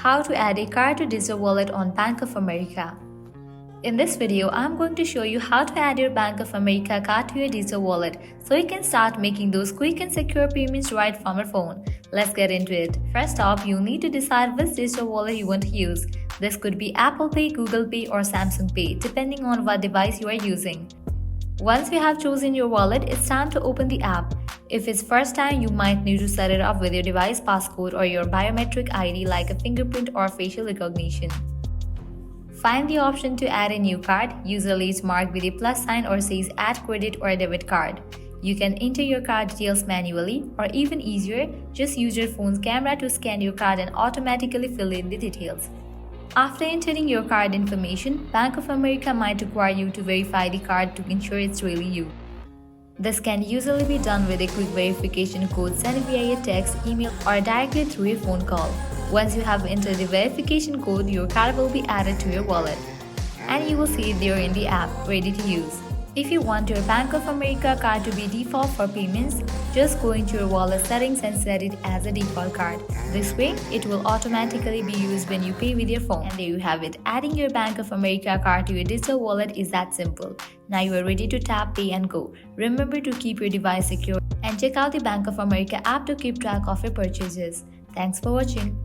How to add a card to digital wallet on Bank of America. In this video, I'm going to show you how to add your Bank of America card to your digital wallet so you can start making those quick and secure payments right from your phone. Let's get into it. First off, you'll need to decide which digital wallet you want to use. This could be Apple Pay, Google Pay, or Samsung Pay, depending on what device you are using. Once you have chosen your wallet, it's time to open the app. If it's first time, you might need to set it up with your device passcode or your biometric ID like a fingerprint or facial recognition. Find the option to add a new card. Usually it's marked with a plus sign or says add credit or debit card. You can enter your card details manually, or even easier, just use your phone's camera to scan your card and automatically fill in the details. After entering your card information, Bank of America might require you to verify the card to ensure it's really you. This can usually be done with a quick verification code sent via a text, email, or directly through a phone call. Once you have entered the verification code, your card will be added to your wallet, and you will see it there in the app, ready to use. If you want your Bank of America card to be default for payments, just go into your wallet settings and set it as a default card. This way, it will automatically be used when you pay with your phone. And there you have it. Adding your Bank of America card to your digital wallet is that simple. Now you are ready to tap, pay, and go. Remember to keep your device secure and check out the Bank of America app to keep track of your purchases. Thanks for watching.